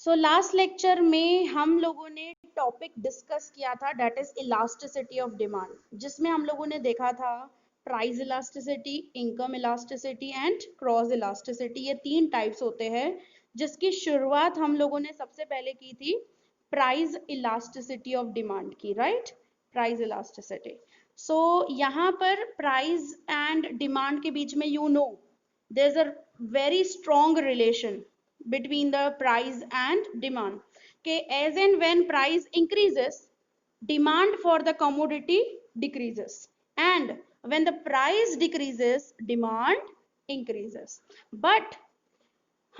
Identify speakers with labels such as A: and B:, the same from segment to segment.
A: So last lecture में हम लोगों ने टॉपिक डिस्कस किया था that is elasticity of demand, जिसमें हम लोगों ने देखा था price elasticity, income elasticity and cross elasticity. ये तीन टाइप्स होते हैं, जिसकी शुरुआत हम लोगों ने सबसे पहले की थी प्राइस इलास्टिसिटी ऑफ डिमांड की, राइट? Price elasticity. सो यहाँ पर प्राइस एंड डिमांड के बीच में you know there is a very strong relation between the price and demand के as and when price increases demand for the commodity decreases and when the price decreases demand increases। but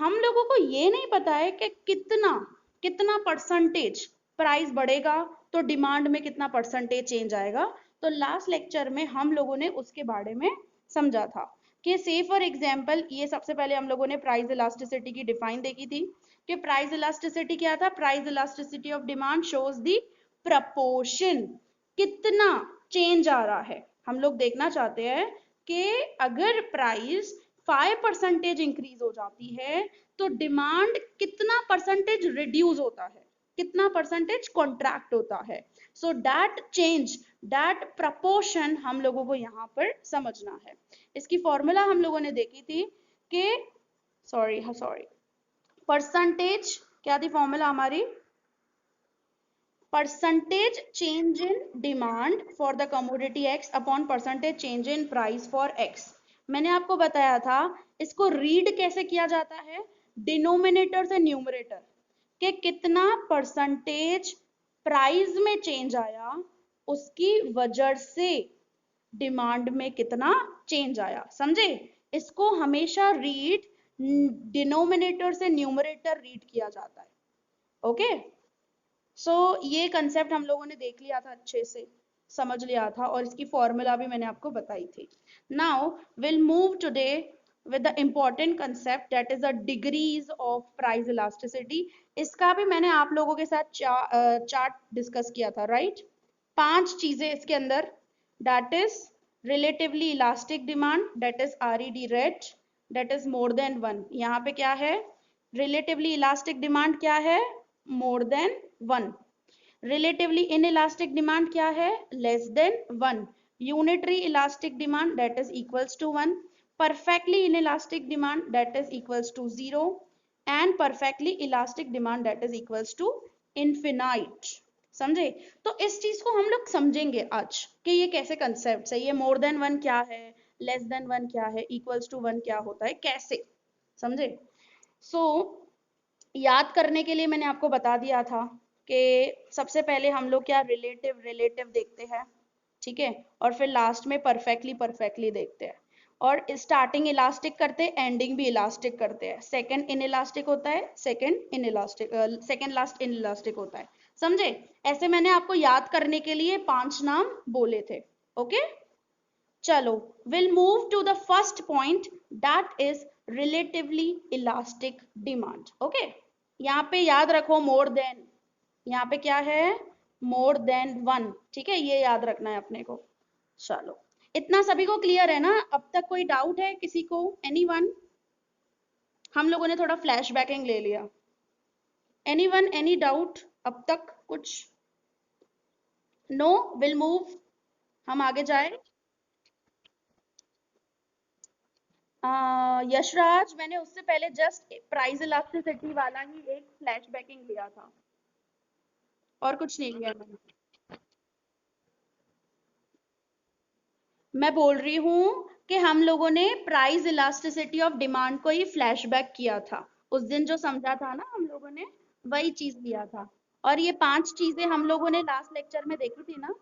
A: हम लोगों को ये नहीं पता है कि कितना कितना परसेंटेज प्राइस बढ़ेगा तो डिमांड में कितना परसेंटेज चेंज आएगा। तो लास्ट लेक्चर में हम लोगों ने उसके बारे में समझा था कि से फॉर एग्जांपल, ये सबसे पहले हम लोगों ने प्राइस इलास्टिसिटी की डिफाइन देखी थी कि प्राइस इलास्टिसिटी क्या था। Price elasticity of demand shows the proportion, कितना चेंज आ रहा है। हम लोग देखना चाहते हैं कि अगर प्राइस 5% इंक्रीज हो जाती है तो डिमांड कितना परसेंटेज रिड्यूस होता है, कितना परसेंटेज कॉन्ट्रैक्ट होता है। So that change, that proportion हम लोगों को यहाँ पर समझना है। इसकी फॉर्मूला हम लोगों ने देखी थी कि सॉरी परसेंटेज क्या थी फॉर्मूला हमारी, percentage change in demand for the commodity x upon percentage change in price for x. मैंने आपको बताया था इसको रीड कैसे किया जाता है, डिनोमिनेटर से न्यूमरेटर, कि कितना परसेंटेज प्राइस में चेंज आया उसकी वजह से डिमांड में कितना चेंज आया, समझे? इसको हमेशा रीड डिनोमिनेटर से न्यूमरेटर रीड किया जाता है। ओके, सो ये कंसेप्ट हम लोगों ने देख लिया था, अच्छे से समझ लिया था, और इसकी फॉर्मूला भी मैंने आपको बताई थी। Now will move today with the important concept that is the degrees of price elasticity। इसका भी मैंने आप लोगों के साथ चार्ट डिस्कस किया था, राइट? 5 चीजें इसके अंदर, that is relatively elastic demand, that is RED red, that is more than 1। यहाँ पे क्या है, relatively elastic demand क्या है, more than 1। relatively inelastic demand क्या है, less than 1। unitary elastic demand that is equals to 1। perfectly inelastic demand that is equals to 0 and perfectly elastic demand that is equals to infinite। समझे? तो इस चीज को हम लोग समझेंगे आज कि ये कैसे कंसेप्ट है, ये मोर देन 1 क्या है, लेस देन 1 क्या है, इक्वल्स टू 1 क्या होता है, कैसे, समझे? सो याद करने के लिए मैंने आपको बता दिया था कि सबसे पहले हम लोग क्या रिलेटिव देखते हैं, ठीक है, और फिर लास्ट में परफेक्टली देखते हैं, और स्टार्टिंग इलास्टिक करते हैं, एंडिंग भी इलास्टिक करते हैं। सेकंड इन इलास्टिक होता है, सेकंड लास्ट इन इलास्टिक होता है, समझे? ऐसे मैंने आपको याद करने के लिए 5 नाम बोले थे। ओके, चलो will move to the first point that is relatively elastic demand. Okay, यहाँ पे याद रखो मोर देन, यहाँ पे क्या है, मोर देन 1, ठीक है, ये याद रखना है अपने को। चलो इतना सभी को क्लियर है ना? अब तक कोई डाउट है किसी को, एनीवन? हम लोगों ने थोड़ा फ्लैशबैकिंग ले लिया। एनीवन, एनी डाउट अब तक कुछ? नो, विल मूव, हम आगे जाए। यशराज, मैंने उससे पहले जस्ट प्राइस इलास्टिसिटी वाला ही एक फ्लैशबैकिंग लिया था, और कुछ नहीं लिया मैंने। मैं बोल रही हूँ कि हम लोगों ने प्राइस इलास्टिसिटी ऑफ डिमांड को ही फ्लैशबैक किया था, उस दिन जो समझा था ना हम लोगों ने, वही चीज लिया था। और ये 5 चीजें हम लोगों ने लास्ट लेक्चर में देखी थी ना,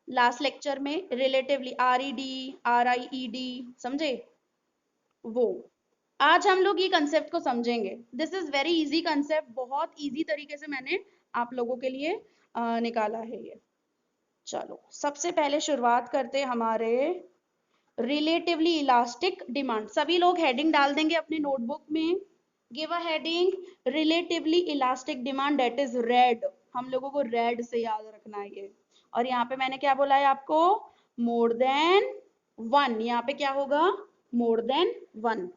A: लास्ट लेक्चर में रिलेटिवली RED RIED, समझे? वो आज हम लोग ये कंसेप्ट को समझेंगे। This is very easy concept, बहुत इजी तरीके से मैंने आप लोगों के लिए निकाला है ये। चलो सबसे पहले शुरुआत करते हमारे रिलेटिवली इलास्टिक डिमांड। सभी लोग हेडिंग डाल देंगे अपने नोटबुक में, give a heading relatively elastic demand that is red. हम लोगों को रेड से याद रखना है ये। और यहाँ पे मैंने क्या बोला है आपको, मोर देन 1, यहाँ पे क्या होगा, मोर देन 1।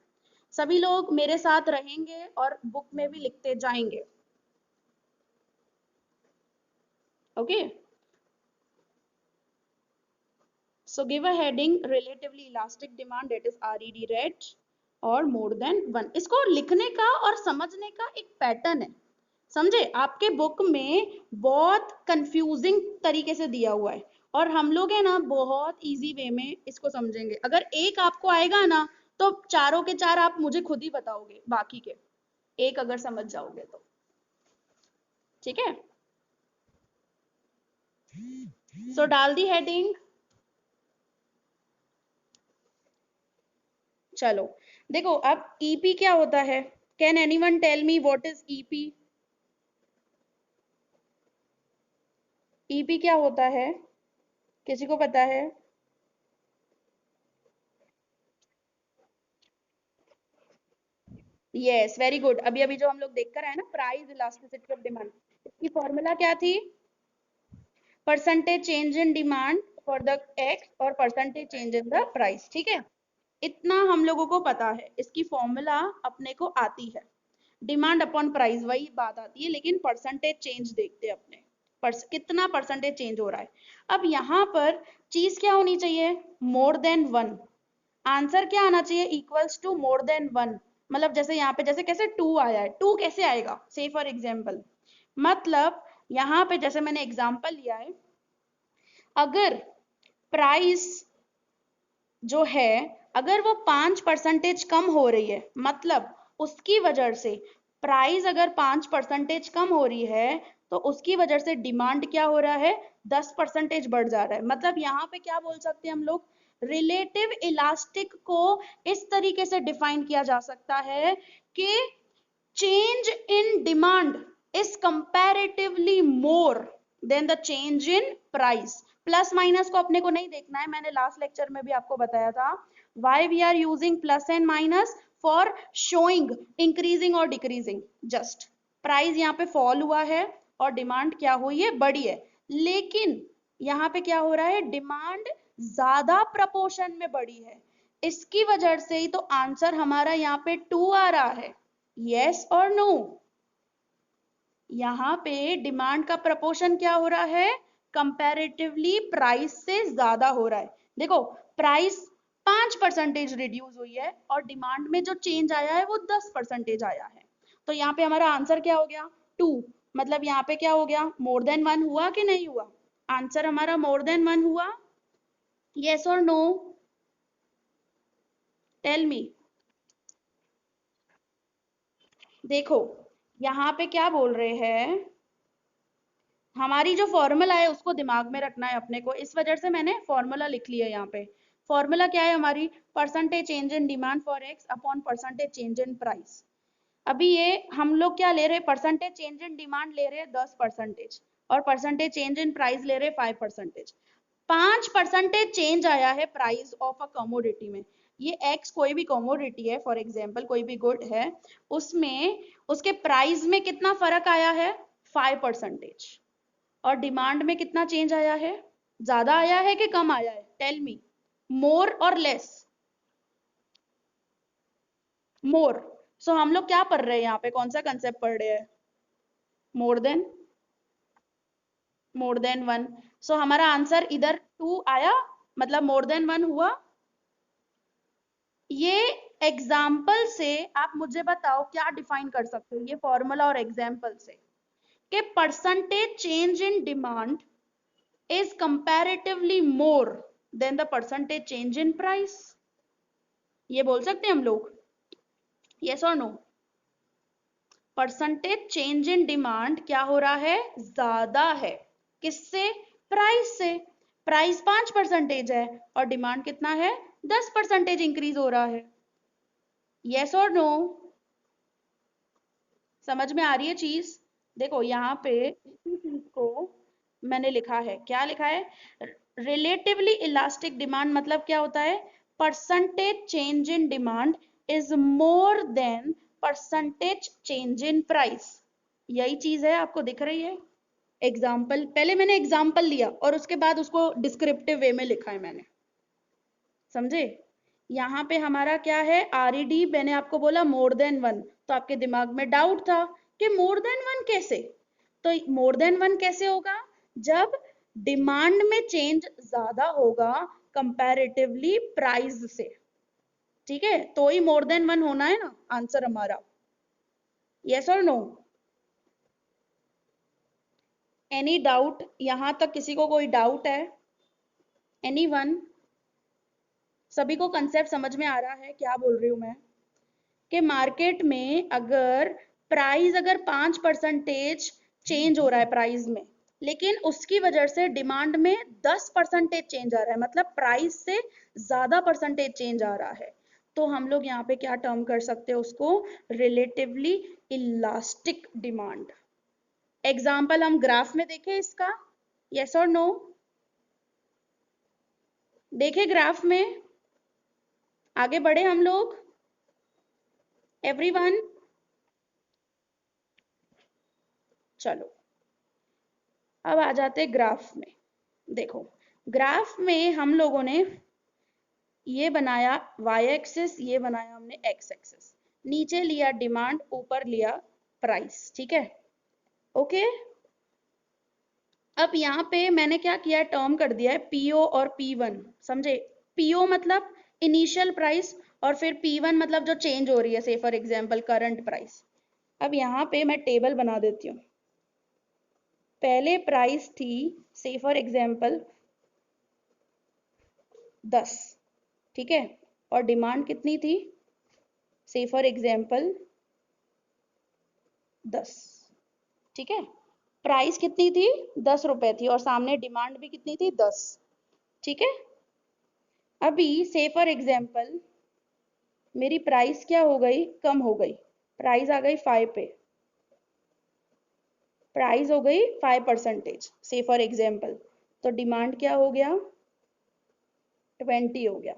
A: सभी लोग मेरे साथ रहेंगे और बुक में भी लिखते जाएंगे। Okay, so give a heading relatively elastic demand, that is RED, rate और more than 1। इसको लिखने का और समझने का एक पैटर्न है, समझे? आपके बुक में बहुत कंफ्यूजिंग तरीके से दिया हुआ है और हम लोग है ना बहुत इजी वे में इसको समझेंगे। अगर एक आपको आएगा ना तो चारों के चार आप मुझे खुद ही बताओगे, बाकी के एक अगर समझ जाओगे तो। ठीक है, सो डाल दी हेडिंग। चलो देखो, अब ईपी क्या होता है? Can anyone tell me what is EP? EP क्या होता है, किसी को पता है? Yes, very good. अभी अभी जो हम लोग देख कर आए ना, प्राइस इलास्टिसिटी ऑफ डिमांड, इसकी फॉर्मूला क्या थी? Percentage change in demand for the X और percentage change in the price. ठीक है, इतना हम लोगों को पता है, इसकी फॉर्मूला अपने को आती है। डिमांड अपॉन प्राइस वही बात आती है, लेकिन परसेंटेज चेंज देखते हैं अपने, कितना परसेंटेज चेंज हो रहा है। अब यहाँ पर चीज क्या होनी चाहिए? मोर देन 1। आंसर क्या आना चाहिए? Equals to more than 1। मतलब जैसे यहाँ पे जैसे कैसे 2 आया है, 2 कैसे आएगा? से फॉर एग्जाम्पल, मतलब यहाँ पे जैसे मैंने एग्जाम्पल लिया है, अगर प्राइस जो है अगर वो 5% कम हो रही है, मतलब उसकी वजह से प्राइस अगर 5% कम हो रही है तो उसकी वजह से डिमांड क्या हो रहा है? 10% बढ़ जा रहा है। मतलब यहाँ पे क्या बोल सकते हैं हम लोग? रिलेटिव इलास्टिक को इस तरीके से डिफाइन किया जा सकता है कि change in demand is comparatively more than the change in price। Plus minus को अपने को नहीं देखना है, मैंने लास्ट लेक्चर में भी आपको बताया था why we are using plus and minus for showing increasing or decreasing। just price यहाँ पे फॉल हुआ है और डिमांड क्या हुई है? बढ़ी है, लेकिन यहाँ पे क्या हो रहा है? डिमांड ज्यादा प्रपोर्शन में बढ़ी है, इसकी वजह से ही तो आंसर हमारा यहाँ पे 2 आ रहा है। यस और नो? यहाँ पे डिमांड का प्रपोर्शन क्या हो रहा है? कंपैरेटिवली प्राइस से ज्यादा हो रहा है। देखो, प्राइस 5% रिड्यूस हुई है और डिमांड में जो चेंज आया है वो 10% आया है, तो यहाँ पे हमारा आंसर क्या हो गया? 2। मतलब यहाँ पे क्या हो गया? मोर देन 1 हुआ कि नहीं हुआ? आंसर हमारा मोर देन 1 हुआ। यस और नो? Tell me. देखो यहाँ पे क्या बोल रहे हैं, हमारी जो फॉर्मूला है उसको दिमाग में रखना है अपने को, इस वजह से मैंने फॉर्मूला लिख लिया यहाँ पे। फॉर्मूला क्या है हमारी? Percentage change in demand for X upon percentage change in price. अभी ये हम लोग क्या ले रहे हैं? परसेंटेज चेंज इन डिमांड ले रहे हैं 10% और परसेंटेज चेंज इन प्राइस ले रहे हैं 5%। 5% चेंज आया है प्राइस ऑफ अ कमोडिटी में। ये एक्स कोई भी कमोडिटी है, फॉर एग्जाम्पल कोई भी गुड है, उसमें उसके प्राइस में कितना फर्क आया है? 5%। और डिमांड में कितना चेंज आया है? ज्यादा आया है कि कम आया है? टेल मी, मोर और लेस? मोर। सो हम लोग क्या पढ़ रहे हैं यहाँ पे? कौन सा कंसेप्ट पढ़ रहे हैं? मोर देन, मोर देन 1। सो हमारा आंसर इधर 2 आया, मतलब मोर देन 1 हुआ। ये एग्जाम्पल से आप मुझे बताओ क्या डिफाइन कर सकते हो, ये फॉर्मूला और एग्जाम्पल से, कि percentage change in demand is comparatively more than the percentage change in price। ये बोल सकते हैं हम लोग? yes or no? Percentage change in demand क्या हो रहा है? ज्यादा है, किससे? प्राइस से। प्राइस 5% है और डिमांड कितना है? 10% इंक्रीज हो रहा है। yes और no? समझ में आ रही है चीज? देखो यहाँ पे इसी चीज को मैंने लिखा है, क्या लिखा है? रिलेटिवली इलास्टिक डिमांड मतलब क्या होता है? Percentage change in demand is more then percentage change in price. यही चीज है, आपको दिख रही है? एग्जाम्पल, पहले मैंने एग्जाम्पल लिया और उसके बाद उसको डिस्क्रिप्टिव वे में लिखा है मैंने, समझे? यहाँ पे हमारा क्या है, RED, मैंने आपको बोला मोर देन वन, तो आपके दिमाग में डाउट था कि मोर देन वन कैसे। तो मोर देन वन कैसे होगा, जब डिमांड में चेंज ज्यादा होगा कंपैरेटिवली प्राइस से, ठीक है, तो ही मोर देन वन होना है ना आंसर हमारा। यस और नो? Any doubt? यहां तक किसी को कोई डाउट है? एनीवन? सभी को कंसेप्ट समझ में आ रहा है क्या बोल रही हूं मैं? कि मार्केट में अगर प्राइस अगर 5% चेंज हो रहा है प्राइस में, लेकिन उसकी वजह से डिमांड में 10% चेंज आ रहा है, मतलब प्राइस से ज्यादा परसेंटेज चेंज आ रहा है, तो हम लोग यहाँ पे क्या टर्म कर सकते हैं उसको, रिलेटिवली इलास्टिक डिमांड। एग्जाम्पल हम ग्राफ में देखें इसका, यस और नो? देखें ग्राफ में, आगे बढ़े हम लोग, एवरीवन? चलो अब आ जाते ग्राफ में। देखो ग्राफ में हम लोगों ने ये बनाया y एक्सिस, ये बनाया हमने x एक्सिस, नीचे लिया डिमांड, ऊपर लिया प्राइस, ठीक है, ओके। अब यहाँ पे मैंने क्या किया, टर्म कर दिया है पीओ और P1, समझे? पीओ मतलब इनिशियल प्राइस, और फिर P1 मतलब जो चेंज हो रही है, से फॉर एग्जांपल करंट प्राइस। अब यहाँ पे मैं टेबल बना देती हूँ। पहले प्राइस थी से फॉर एग्जांपल 10, ठीक है, और डिमांड कितनी थी, से फॉर एग्जांपल 10, ठीक है। प्राइस कितनी थी, 10 रुपए थी, और सामने डिमांड भी कितनी थी, 10, ठीक है। अभी से फॉर एग्जांपल मेरी प्राइस क्या हो गई, कम हो गई, प्राइस आ गई 5 पे, प्राइस हो गई 5% से फॉर एग्जांपल, तो डिमांड क्या हो गया, 20 हो गया।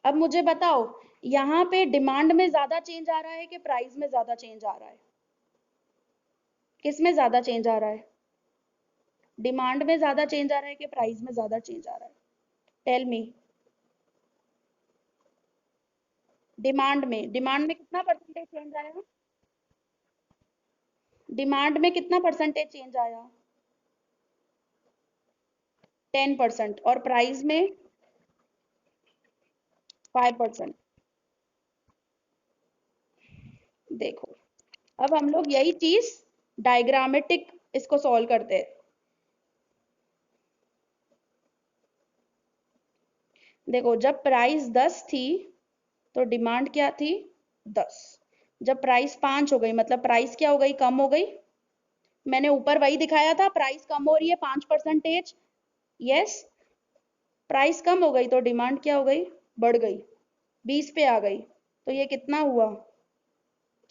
A: अब मुझे बताओ यहाँ पे डिमांड में ज्यादा चेंज आ रहा है कि प्राइस में ज्यादा चेंज आ रहा है? किस में ज्यादा चेंज आ रहा है? डिमांड में ज्यादा चेंज आ रहा है कि प्राइस में ज्यादा चेंज आ रहा है? Tell me. डिमांड में कितना परसेंटेज चेंज आया? डिमांड में कितना परसेंटेज चेंज आया? 10%, और प्राइस में 5%। देखो अब हम लोग यही चीज डायग्रामेटिक इसको सॉल्व करते हैं। देखो जब प्राइस 10 थी तो डिमांड क्या थी, 10। जब प्राइस 5 हो गई मतलब प्राइस क्या हो गई, कम हो गई। मैंने ऊपर वही दिखाया था, प्राइस कम हो रही है 5%, यस। प्राइस कम हो गई तो डिमांड क्या हो गई, बढ़ गई, 20 पे आ गई, तो ये कितना हुआ,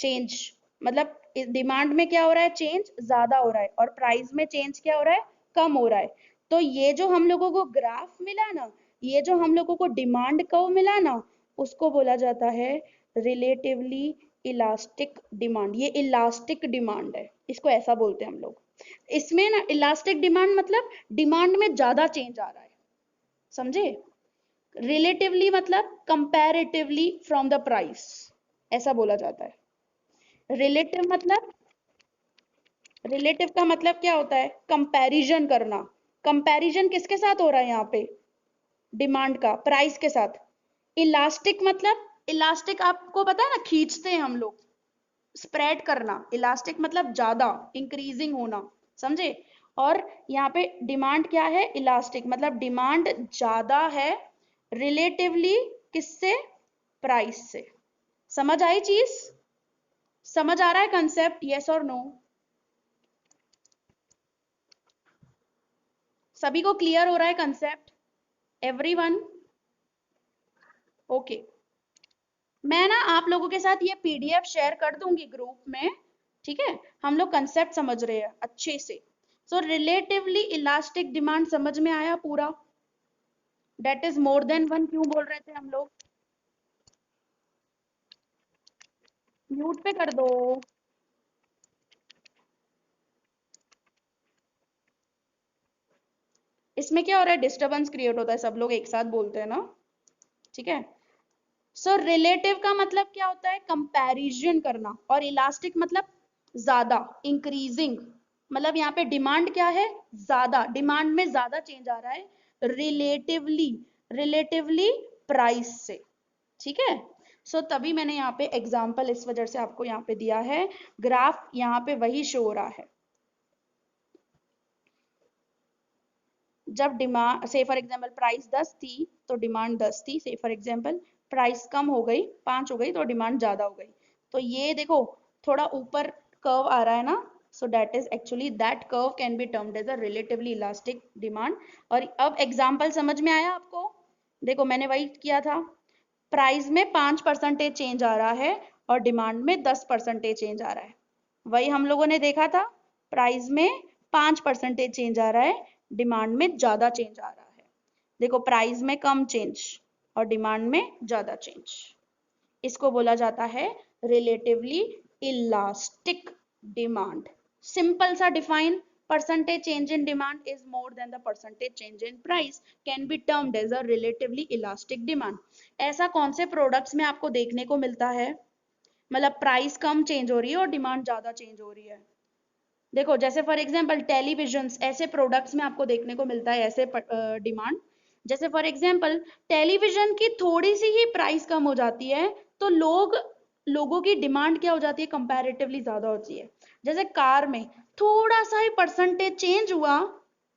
A: चेंज। मतलब डिमांड में क्या हो रहा है, चेंज ज्यादा हो रहा है, और प्राइस में चेंज क्या हो रहा है, कम हो रहा है। तो ये जो हम लोगों को ग्राफ मिला ना, ये जो हम लोगों को डिमांड कर्व मिला ना, उसको बोला जाता है रिलेटिवली इलास्टिक डिमांड। ये इलास्टिक डिमांड है, इसको ऐसा बोलते हैं हम लोग। इसमें ना इलास्टिक डिमांड मतलब डिमांड में ज्यादा चेंज आ रहा है, समझे? रिलेटिवली मतलब कंपैरेटिवली फ्रॉम द प्राइस, ऐसा बोला जाता है। रिलेटिव मतलब, रिलेटिव का मतलब क्या होता है, कंपैरिजन करना। कंपैरिजन किसके साथ हो रहा है यहाँ पे, डिमांड का प्राइस के साथ। इलास्टिक मतलब, इलास्टिक आपको पता है ना, खींचते हैं हम लोग, स्प्रेड करना। इलास्टिक मतलब ज्यादा, इंक्रीजिंग होना, समझे? और यहाँ पे डिमांड क्या है, इलास्टिक मतलब डिमांड ज्यादा है रिलेटिवली, किससे, प्राइस से। समझ आई चीज? समझ आ रहा है कंसेप्ट, यस और नो? सभी को क्लियर हो रहा है कंसेप्ट, एवरीवन? ओके। मैं ना आप लोगों के साथ ये पीडीएफ शेयर कर दूंगी ग्रुप में, ठीक है। हम लोग कंसेप्ट समझ रहे हैं अच्छे से। सो रिलेटिवली इलास्टिक डिमांड समझ में आया पूरा? That is more than one क्यों बोल रहे थे हम लोग? म्यूट पे कर दो। इसमें क्या हो रहा है, डिस्टरबेंस क्रिएट होता है, सब लोग एक साथ बोलते हैं ना, ठीक है। सो रिलेटिव का मतलब क्या होता है, कंपैरिजन करना, और इलास्टिक मतलब ज्यादा, इंक्रीजिंग, मतलब यहाँ पे डिमांड क्या है, ज्यादा, डिमांड में ज्यादा चेंज आ रहा है रिलेटिवली, रिलेटिवली प्राइस से, ठीक है। सो तभी मैंने यहाँ पे एग्जाम्पल इस वजह से आपको यहाँ पे दिया है, ग्राफ यहाँ पे वही शो हो रहा है। जब डिमांड, से फॉर एग्जांपल प्राइस 10 थी तो डिमांड 10 थी, से फॉर एग्जांपल प्राइस कम हो गई 5 हो गई तो डिमांड ज्यादा हो गई। तो ये देखो थोड़ा ऊपर कर्व आ रहा है ना, so that is actually, that curve can be termed as a relatively elastic demand. और अब एग्जांपल समझ में आया आपको, देखो मैंने वही किया था, प्राइस में 5% चेंज आ रहा है और डिमांड में 10% चेंज आ रहा है, वही हम लोगों ने देखा था, प्राइस में 5% चेंज आ रहा है, डिमांड में ज्यादा चेंज आ रहा है। देखो प्राइस में कम चेंज और डिमांड में ज्यादा चेंज, इसको बोला जाता है रिलेटिवली इलास्टिक डिमांड। सिंपल सा define, percentage change in demand is more than the percentage change in price can be termed as a relatively elastic demand। ऐसा कौन से प्रोडक्ट्स में आपको देखने को मिलता है, मतलब प्राइस कम चेंज हो रही है और डिमांड ज्यादा चेंज हो रही है। देखो जैसे फॉर एग्जांपल टेलीविजन, ऐसे प्रोडक्ट्स में आपको देखने को मिलता है ऐसे डिमांड, जैसे फॉर एग्जांपल टेलीविजन की थोड़ी सी ही प्राइस कम हो जाती है तो लोगों की डिमांड क्या हो जाती है, कंपैरेटिवली ज्यादा होती है। जैसे कार में थोड़ा सा ही परसेंटेज चेंज हुआ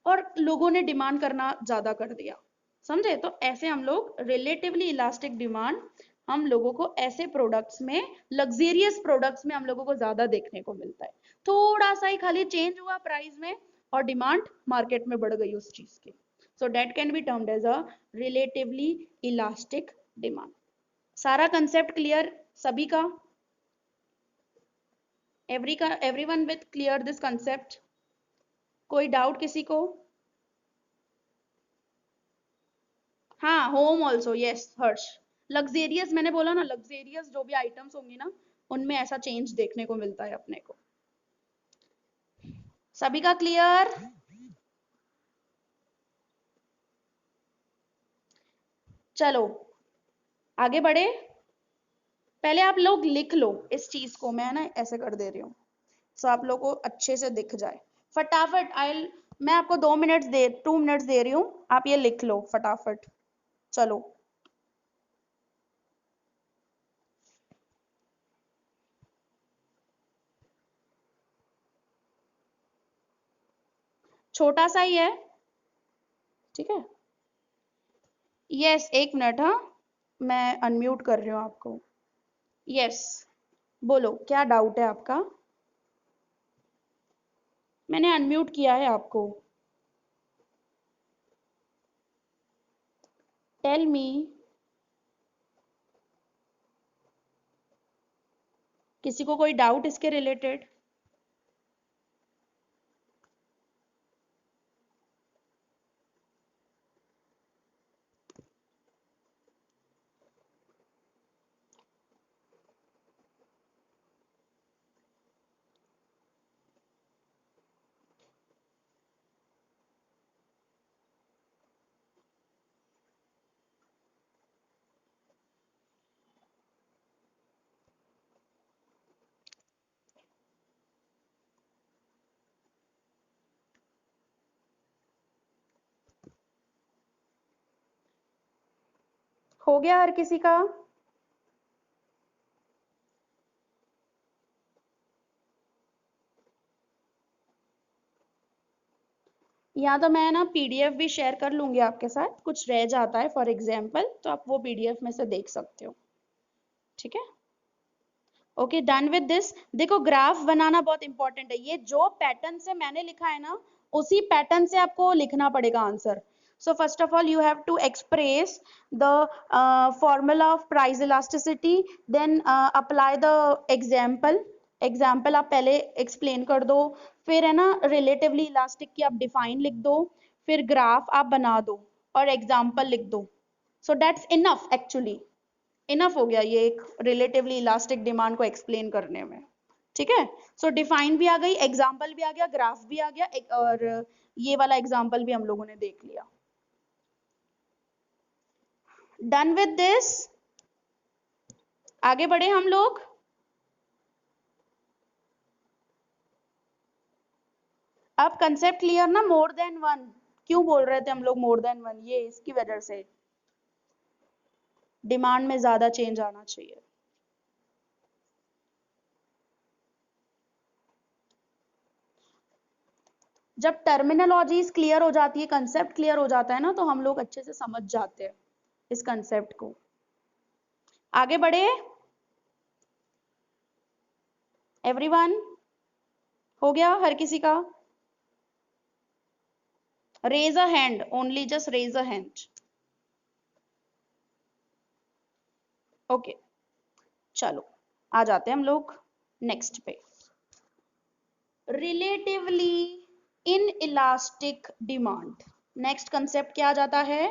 A: और लोगों ने डिमांड करना ज्यादा कर दिया, समझे। तो ऐसे हम लोग रिलेटिवली इलास्टिक डिमांड हम लोगों को ऐसे प्रोडक्ट्स में, लग्जेरियस प्रोडक्ट्स में हम लोगों को ज्यादा देखने को मिलता है, थोड़ा सा ही खाली चेंज हुआ प्राइस में और डिमांड मार्केट में बढ़ गई उस चीज की, so that can be termed as a relatively elastic demand. सारा कंसेप्ट क्लियर सभी का, everyone with clear this concept, कोई डाउट किसी को? हाँ home also, yes Harsh, luxurious मैंने बोला ना, लग्जेरियस जो भी आइटम्स होंगी ना उनमें ऐसा चेंज देखने को मिलता है अपने को। सभी का क्लियर? चलो आगे बढ़े, पहले आप लोग लिख लो इस चीज को, मैं ना ऐसे कर दे रही हूँ सो आप लोग को अच्छे से दिख जाए फटाफट। आई, मैं आपको 2 मिनट्स दे रही हूँ, आप ये लिख लो फटाफट। चलो छोटा सा ही है, ठीक है। यस एक मिनट, हाँ मैं अनम्यूट कर रही हूँ आपको। यस बोलो क्या डाउट है आपका, मैंने अनम्यूट किया है आपको। टेल मी, किसी को कोई डाउट इसके रिलेटेड? हो गया हर किसी का? या तो मैं ना पीडीएफ भी शेयर कर लूंगी आपके साथ, कुछ रह जाता है फॉर एग्जांपल तो आप वो पीडीएफ में से देख सकते हो, ठीक है। Okay done with this. देखो ग्राफ बनाना बहुत इंपॉर्टेंट है, ये जो पैटर्न से मैंने लिखा है ना उसी पैटर्न से आपको लिखना पड़ेगा answer. So first of all you have to express the formula of price elasticity, then apply the example, example आप पहले एक्सप्लेन कर दो, फिर है ना रिलेटिवली इलास्टिक की आप डिफाइन लिख दो, फिर ग्राफ आप बना दो और एग्जाम्पल लिख दो। So that's enough, actually enough हो गया ये एक रिलेटिवली इलास्टिक डिमांड को एक्सप्लेन करने में, ठीक है। सो डिफाइन भी आ गई, एग्जाम्पल भी आ गया, ग्राफ भी आ गया, और ये वाला एग्जाम्पल भी हम लोगों ने देख लिया। Done with this? आगे बढ़े हम लोग। अब कंसेप्ट क्लियर ना, मोर देन वन। क्यों बोल रहे थे हम लोग मोर देन वन? ये इसकी वजह से डिमांड में ज्यादा चेंज आना चाहिए। जब टर्मिनोलॉजीज क्लियर हो जाती है, कंसेप्ट क्लियर हो जाता है ना, तो हम लोग अच्छे से समझ जाते हैं इस कंसेप्ट को। आगे बढ़े एवरीवन, हो गया हर किसी का? Raise a hand, only just raise a hand. Okay, चलो आ जाते हैं हम लोग नेक्स्ट पे। Relatively inelastic demand. Next concept क्या आ जाता है?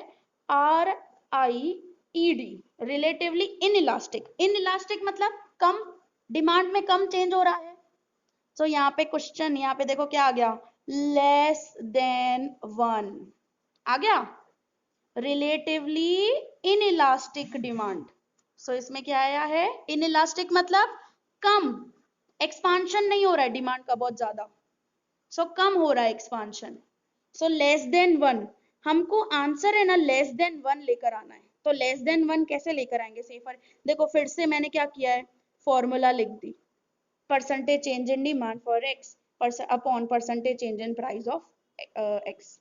A: RIED, relatively inelastic. Inelastic मतलब कम, डिमांड में कम चेंज हो रहा है। तो यहाँ पे क्वेश्चन, यहाँ पे देखो क्या आ गया, लेस देन वन आ गया। रिलेटिवली इन इलास्टिक डिमांड, सो इसमें क्या आया है? इन इलास्टिक मतलब कम, एक्सपांशन नहीं हो रहा है डिमांड का बहुत ज्यादा, सो कम हो रहा है expansion. So less than one, हमको आंसर है ना लेस देन वन लेकर आना है। तो लेस देन वन कैसे लेकर आएंगे? सेफर, देखो फिर से मैंने क्या किया है, फॉर्मूला लिख दी, percentage change in demand for X upon percentage change in price of X.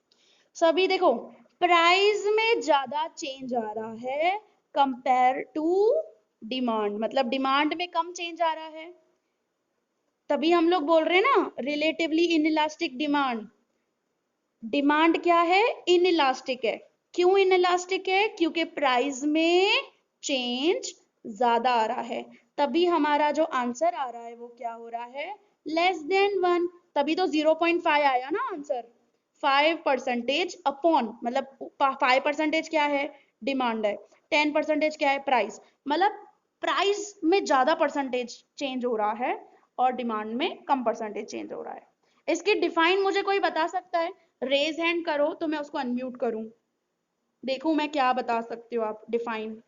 A: सभी देखो, प्राइस में ज्यादा चेंज आ रहा है कंपेयर टू डिमांड, मतलब डिमांड में कम चेंज आ रहा है, तभी हम लोग बोल रहे हैं ना रिलेटिवली इनइलास्टिक डिमांड। डिमांड क्या है? इनइलास्टिक है। क्यों इनइलास्टिक है? क्योंकि प्राइस में चेंज ज्यादा आ रहा है, तभी हमारा जो आंसर आ रहा है वो क्या हो रहा है? Less than one. तभी तो 0.5 आया ना आंसर। 5% अपॉन, मतलब 5% क्या है? डिमांड है। 10% क्या है? प्राइस। मतलब प्राइस में ज्यादा परसेंटेज चेंज हो रहा है और डिमांड में कम परसेंटेज चेंज हो रहा है। इसकी डिफाइन मुझे कोई बता सकता है? रेज हैंड करो तो मैं उसको अनम्यूट करूं, देखूं मैं क्या बता सकते हो आप डिफाइन।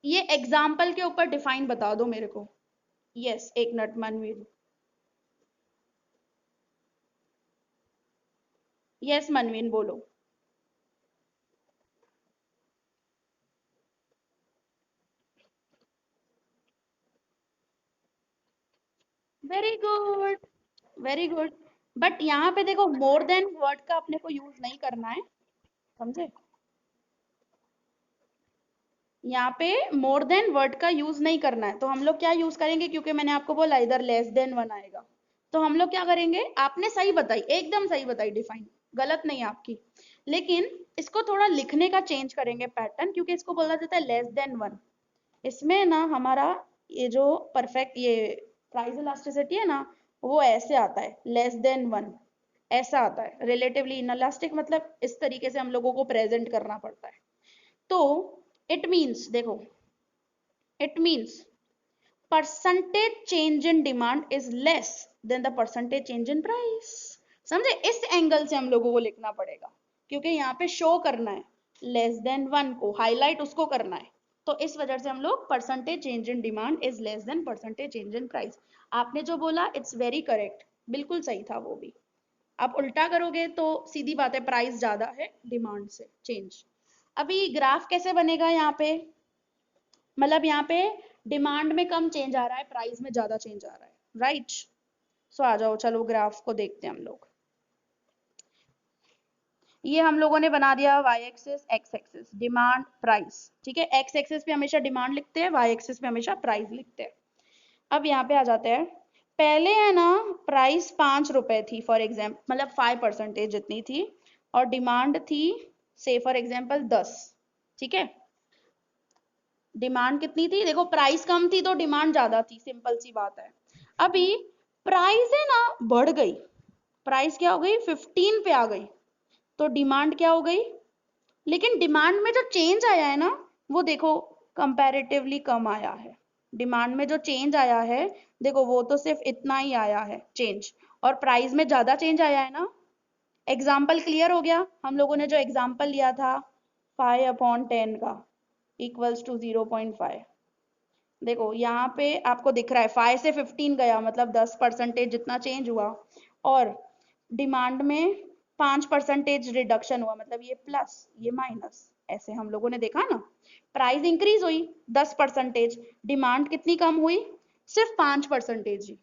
A: ये एग्जाम्पल के ऊपर डिफाइन बता दो मेरे को। यस, एक मिनट मनवीर। यस मनवीन बोलो। Very good, very good. But यहाँ पे देखो मोर देन वर्ड का अपने को यूज नहीं करना है, समझे? यहाँ पे मोर देन वर्ड का यूज नहीं करना है, तो हम लोग क्या यूज करेंगे? क्योंकि मैंने आपको बोला इधर लेस देन वन आएगा, तो हम लोग क्या करेंगे? आपने सही बताई, एकदम सही बताई डिफाइन, गलत नहीं आपकी, लेकिन इसको थोड़ा लिखने का चेंज करेंगे पैटर्न, क्योंकि इसको बोला जाता है लेस देन वन। इसमें ना हमारा ये जो परफेक्ट ये प्राइस इलास्टिसिटी है ना, वो ऐसे आता है लेस देन वन, ऐसा आता है। रिलेटिवली इनलास्टिक मतलब इस तरीके से हम लोगों को प्रेजेंट करना पड़ता है। तो इट मीन्स, देखो it means percentage change in demand is less than the percentage change in price. समझे? इस एंगल से हम लोगों को लिखना पड़ेगा, क्योंकि यहाँ पे शो करना है लेस देन वन को, हाईलाइट उसको करना है। तो इस वजह से हम लोग percentage change in demand is less than percentage change in price. आपने जो बोला इट्स वेरी करेक्ट, बिल्कुल सही था वो भी। आप उल्टा करोगे तो सीधी बात है, प्राइस ज्यादा है डिमांड से चेंज। अभी ग्राफ कैसे बनेगा यहाँ पे? मतलब यहाँ पे डिमांड में कम चेंज आ रहा है, प्राइस में ज्यादा चेंज आ रहा है, राइट? सो आ जाओ, चलो ग्राफ को देखते हैं हम लोग। ये हम लोगों ने बना दिया Y axis X axis, demand price, ठीक है। एक्स एक्सिस पे हमेशा डिमांड लिखते हैं, वाई एक्सिस पे हमेशा प्राइस लिखते हैं। अब यहाँ पे आ जाते हैं, पहले है ना प्राइस 5 रुपए थी फॉर एग्जाम्पल, मतलब 5% जितनी थी, और डिमांड थी से फॉर एग्जाम्पल 10, ठीक है। डिमांड कितनी थी? देखो प्राइस कम थी तो डिमांड ज्यादा थी, सिंपल सी बात है। अभी प्राइस है ना बढ़ गई, प्राइस क्या हो गई? 15 पे आ गई, तो डिमांड क्या हो गई? लेकिन डिमांड में जो चेंज आया है ना, वो देखो कंपैरेटिवली कम आया है। डिमांड में जो चेंज आया है, देखो वो तो सिर्फ इतना ही आया है चेंज, और प्राइस में ज्यादा चेंज आया है ना। एग्जाम्पल क्लियर हो गया? हम लोगों ने जो एग्जाम्पल लिया था 5/10 का इक्वल्स टू 0.5, देखो यहाँ पे आपको दिख रहा है 5 से 15 गया, मतलब 10% जितना चेंज हुआ, और डिमांड में 5% रिडक्शन हुआ, मतलब ये प्लस ये माइनस, ऐसे हम लोगों ने देखा ना। प्राइस इंक्रीज हुई 10%, डिमांड कितनी कम हुई, सिर्फ 5% ही,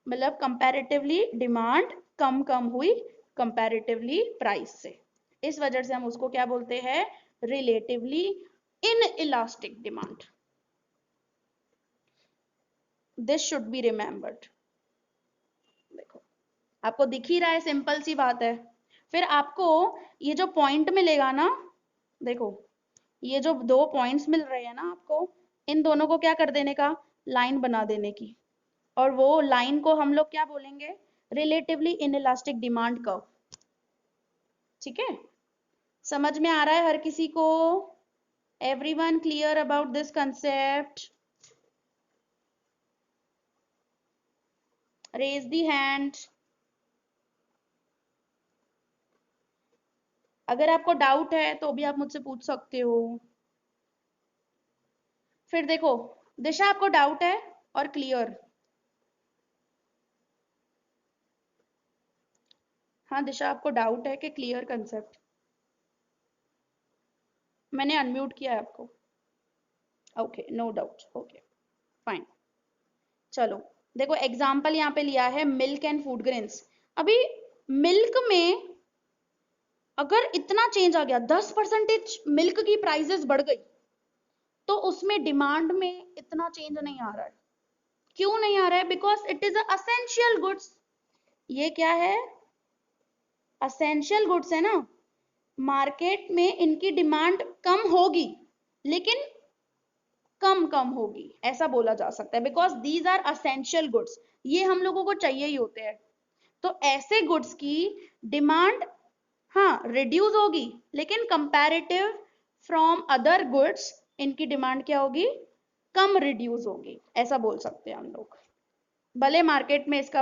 A: मतलब कंपैरेटिवली डिमांड कम कम हुई कंपैरेटिवली प्राइस से। इस वजह से हम उसको क्या बोलते हैं, relatively inelastic demand. This should be remembered. देखो आपको दिख ही रहा है, सिंपल सी बात है। फिर आपको ये जो पॉइंट मिलेगा ना, देखो ये जो दो पॉइंट्स मिल रहे हैं ना आपको, इन दोनों को क्या कर देने का, लाइन बना देने की, और वो लाइन को हम लोग क्या बोलेंगे, रिलेटिवली इनइलास्टिक डिमांड कर्व। ठीक है, समझ में आ रहा है हर किसी को? Everyone clear about this concept? Raise the hand अगर आपको डाउट है, तो भी आप मुझसे पूछ सकते हो। फिर देखो दिशा, आपको डाउट है और क्लियर? हाँ दिशा, आपको डाउट है कि क्लियर कंसेप्ट? मैंने अनम्यूट किया है आपको। Okay, no doubt, okay fine. चलो देखो एग्जाम्पल यहाँ पे लिया है मिल्क एंड फूड ग्रेन्स। अभी मिल्क में अगर इतना चेंज आ गया, 10% मिल्क की प्राइसेस बढ़ गई, तो उसमें डिमांड में इतना चेंज नहीं आ रहा है। क्यों नहीं आ रहा है? Because it is essential goods. ये क्या है? असेंशियल गुड्स है ना। मार्केट में इनकी डिमांड कम होगी, लेकिन कम कम होगी, ऐसा बोला जा सकता है, because these are essential goods, ये हम लोगों को चाहिए ही होते हैं। तो ऐसे गुड्स की डिमांड हाँ रिड्यूस होगी, लेकिन कंपैरेटिव फ्रॉम अदर गुड्स इनकी डिमांड क्या होगी, कम रिड्यूस होगी, ऐसा बोल सकते हैं हम लोग। भले मार्केट में इसका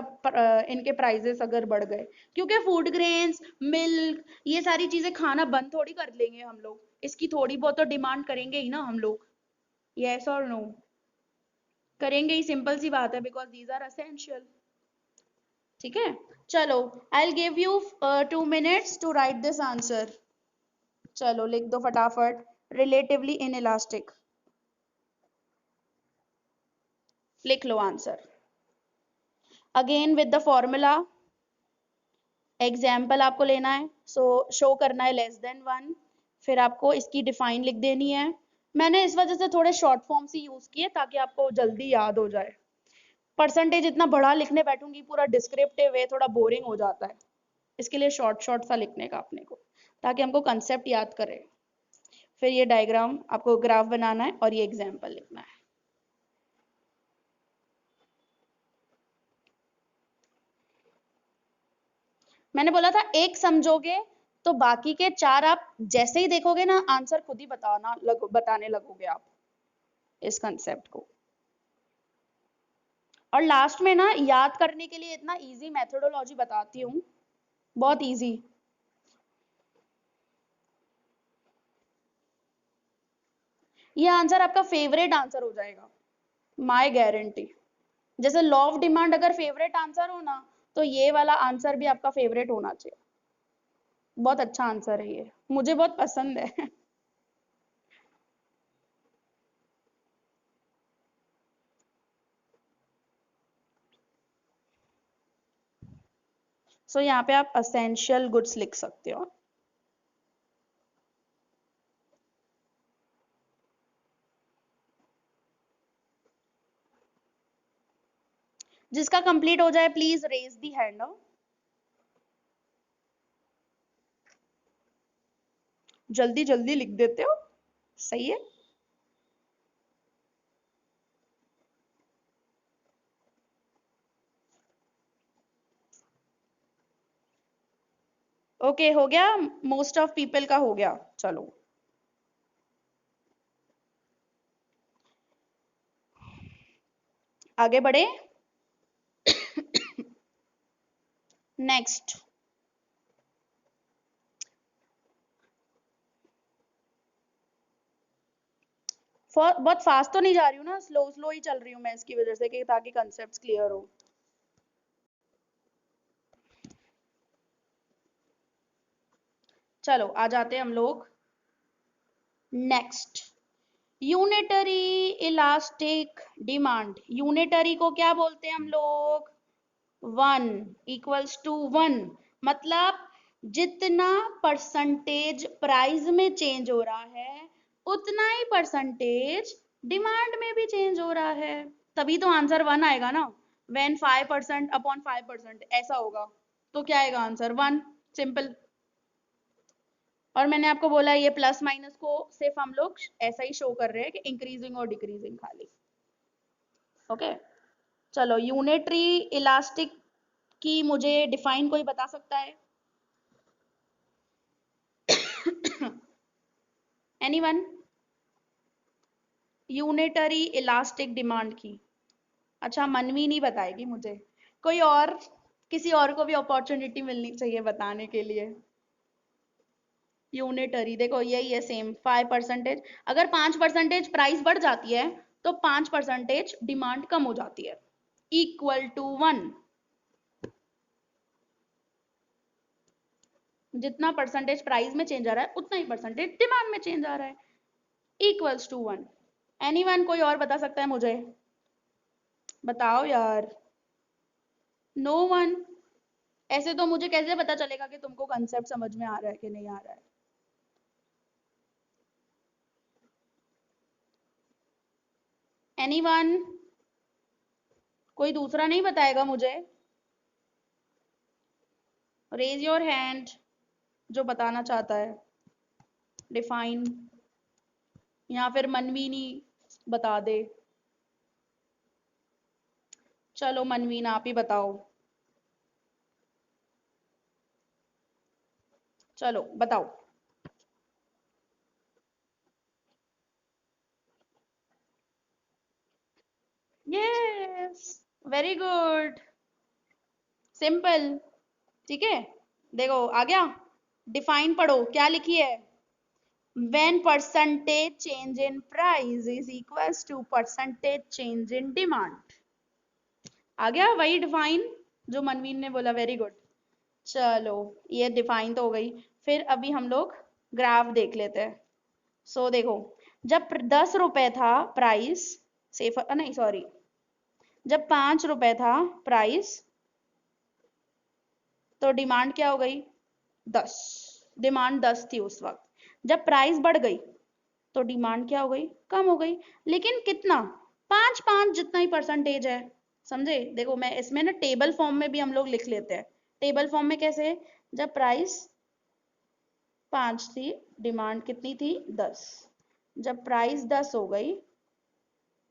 A: इनके प्राइसेस अगर बढ़ गए, क्योंकि फूड ग्रेन्स मिल्क ये सारी चीजें खाना बंद थोड़ी कर लेंगे हम लोग, इसकी थोड़ी बहुत तो डिमांड करेंगे ही ना हम लोग। यस और नो? करेंगे ही, सिंपल सी बात है, बिकॉज दीज आर असेंशियल। ठीक है, चलो I will give you 2 minutes to write this answer. चलो लिख दो फटाफट, रिलेटिवली इन इलास्टिक, लिख लो answer again with the formula. Example आपको लेना है, शो करना है <<1, फिर आपको इसकी डिफाइन लिख देनी है। मैंने इस वजह से थोड़े शॉर्ट फॉर्म्स ही यूज किए ताकि आपको जल्दी याद हो जाए। परसेंटेज इतना बड़ा लिखने बैठूंगी पूरा डिस्क्रिप्टिव वे, थोड़ा बोरिंग हो जाता है। इसके लिए शॉर्ट शॉर्ट सा लिखने का अपने को, ताकि हमको कंसेप्ट याद करे। फिर ये डायग्राम आपको ग्राफ बनाना है और ये एग्जाम्पल लिखना है। मैंने बोला था एक समझोगे तो बाकी के 4 आप जैसे ही देखोगे ना, आंसर खुद ही बताने लगोगे आप इस कंसेप्ट को। और लास्ट में ना याद करने के लिए इतना इजी मेथोडोलॉजी बताती हूँ, बहुत इजी। ये आंसर आपका फेवरेट आंसर हो जाएगा, माय गारंटी। जैसे लॉ ऑफ डिमांड अगर फेवरेट आंसर हो ना, तो ये वाला आंसर भी आपका फेवरेट होना चाहिए। बहुत अच्छा आंसर है ये, मुझे बहुत पसंद है। सो यहाँ पे आप असेंशियल गुड्स लिख सकते हो। जिसका कंप्लीट हो जाए प्लीज रेज दी हैंड। जल्दी जल्दी लिख देते हो, सही है। ओके हो गया, मोस्ट ऑफ पीपल का हो गया। चलो आगे बढ़े। नेक्स्ट, बहुत फास्ट तो नहीं जा रही हूँ ना, स्लो स्लो ही चल रही हूँ मैं इसकी वजह से, कि ताकि कंसेप्ट क्लियर हो। चलो आ जाते हैं हम लोग next. Unitary elastic demand. Unitary को क्या बोलते हैं हम लोग? 1 इक्वल्स टू 1, मतलब जितना परसेंटेज प्राइस में चेंज हो रहा है उतना ही परसेंटेज डिमांड में भी चेंज हो रहा है, तभी तो आंसर 1 आएगा ना। व्हेन 5% अपॉन 5% ऐसा होगा तो क्या आएगा आंसर? 1। सिंपल। और मैंने आपको बोला ये प्लस माइनस को सिर्फ हम लोग ऐसा ही शो कर रहे हैं कि इंक्रीजिंग और डिक्रीजिंग खाली। ओके चलो, यूनिटरी इलास्टिक की मुझे डिफाइन कोई बता सकता है? एनीवन? यूनिटरी इलास्टिक डिमांड की। अच्छा मनवी नहीं बताएगी मुझे, कोई और, किसी और को भी अपॉर्चुनिटी मिलनी चाहिए बताने के लिए। यूनिटरी देखो यही है सेम 5%। अगर 5% प्राइस बढ़ जाती है तो 5% डिमांड कम हो जाती है, इक्वल टू 1। जितना परसेंटेज प्राइस में चेंज आ रहा है उतना ही परसेंटेज डिमांड में चेंज आ रहा है, इक्वल्स टू 1। एनीवन? कोई और बता सकता है मुझे? बताओ यार। No one? ऐसे तो मुझे कैसे पता चलेगा कि तुमको कंसेप्ट समझ में आ रहा है कि नहीं आ रहा है? एनीवन? कोई दूसरा नहीं बताएगा मुझे? रेज योर हैंड जो बताना चाहता है डिफाइन, या फिर मनवीनी बता दे। चलो मनवीन आप ही बताओ, चलो बताओ। Yes, very good, simple. ठीक है, देखो आ गया। डिफाइन पढ़ो, क्या लिखी है? when percentage change in price is equals to percentage change in demand। आ गया वही डिफाइन जो मनवीन ने बोला, वेरी गुड। चलो ये डिफाइन तो हो गई, फिर अभी हम लोग ग्राफ देख लेते हैं। सो देखो, जब 10 रुपए था प्राइस, से नहीं सॉरी, जब 5 रुपए था प्राइस तो डिमांड क्या हो गई? 10। डिमांड 10 थी उस वक्त। जब प्राइस बढ़ गई तो डिमांड क्या हो गई? कम हो गई। लेकिन कितना? 5 जितना ही परसेंटेज है। समझे? देखो मैं इसमें ना टेबल फॉर्म में भी हम लोग लिख लेते हैं। टेबल फॉर्म में कैसे? जब प्राइस 5 थी, डिमांड कितनी थी? 10। जब प्राइस 10 हो गई,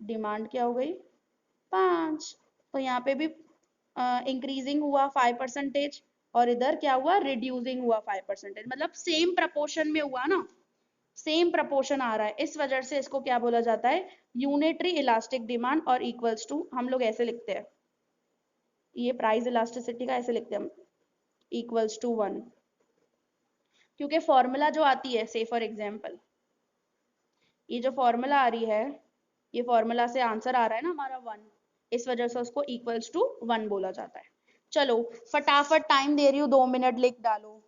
A: डिमांड क्या हो गई? 5। तो यहाँ पे भी इंक्रीजिंग हुआ 5%, और इधर क्या हुआ? रिड्यूसिंग हुआ 5%, मतलब सेम प्रपोर्शन में हुआ ना, सेम प्रपोर्शन आ रहा है। इस वजह से इसको क्या बोला जाता है? Unitary elastic demand. और इक्वल्स टू हम लोग ऐसे लिखते हैं, ये प्राइस इलास्टिसिटी का ऐसे लिखते हैं हम, इक्वल्स टू 1। क्योंकि फॉर्मूला जो आती है, से फॉर एग्जांपल ये जो फॉर्मूला आ रही है, ये फॉर्मूला से आंसर आ रहा है ना हमारा 1, इस वजह से उसको इक्वल्स टू 1 बोला जाता है। चलो फटाफट टाइम दे रही हूँ, 2 मिनट लिख डालो,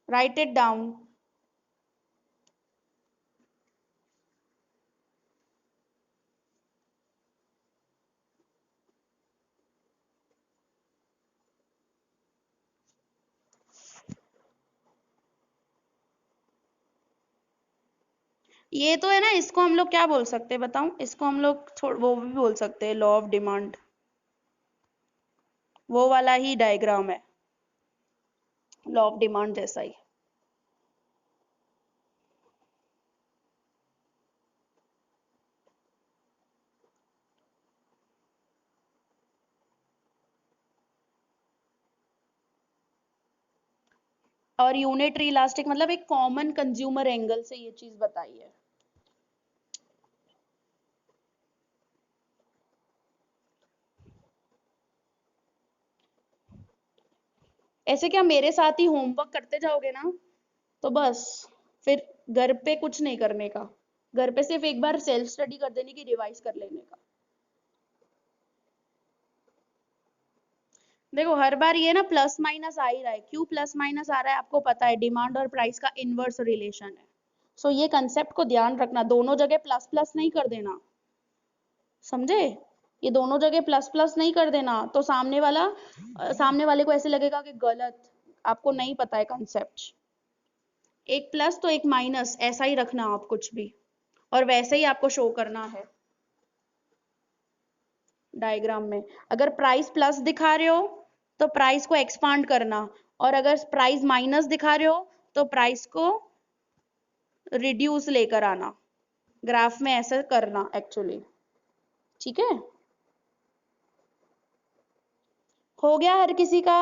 A: राइट इट डाउन। ये तो है ना, इसको हम लोग क्या बोल सकते हैं बताऊं? इसको हम लोग वो भी बोल सकते हैं, लॉ ऑफ डिमांड। वो वाला ही डायग्राम है, लॉ ऑफ डिमांड जैसा ही। और यूनिटरी इलास्टिक मतलब एक कॉमन कंज्यूमर एंगल से ये चीज बताई है। ऐसे क्या मेरे साथ ही होमवर्क करते जाओगे ना? तो बस फिर घर पे कुछ नहीं करने का, घर पे सिर्फ एक बार सेल्फ स्टडी कर देने की, रिवाइज कर लेने का। देखो हर बार ये ना प्लस माइनस आ ही रहा है, क्यों प्लस माइनस आ रहा है आपको पता है, डिमांड और प्राइस का इनवर्स रिलेशन है। सो ये कंसेप्ट को ध्यान रखना, दोनों जगह प्लस प्लस नहीं कर देना, समझे? ये दोनों जगह प्लस प्लस नहीं कर देना, तो सामने वाले को ऐसे लगेगा कि गलत, आपको नहीं पता है कंसेप्ट। एक प्लस तो एक माइनस, ऐसा ही रखना आप कुछ भी, और वैसे ही आपको शो करना है डायग्राम में। अगर प्राइस प्लस दिखा रहे हो तो प्राइस को एक्सपांड करना, और अगर प्राइस माइनस दिखा रहे हो तो प्राइस को रिड्यूस लेकर आना, ग्राफ में ऐसा करना एक्चुअली। ठीक है, हो गया हर किसी का?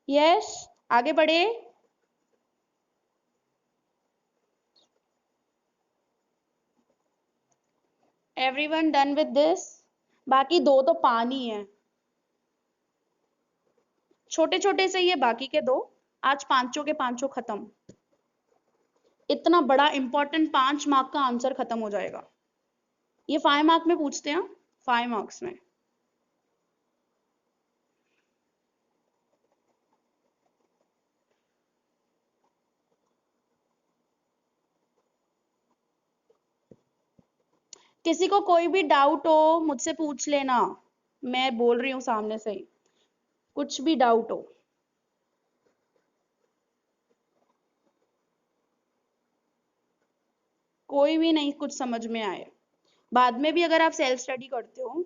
A: यस, आगे बढ़े। Everyone done with this? बाकी दो तो पानी है, छोटे छोटे से ये बाकी के दो, आज पांचों के पांचों खत्म। इतना बड़ा इंपॉर्टेंट 5 मार्क का आंसर खत्म हो जाएगा। ये 5 मार्क में पूछते हैं, 5 मार्क्स में। किसी को कोई भी डाउट हो मुझसे पूछ लेना, मैं बोल रही हूँ सामने से ही, कुछ भी डाउट हो। कोई भी नहीं कुछ समझ में आए, बाद में भी अगर आप सेल्फ स्टडी करते हो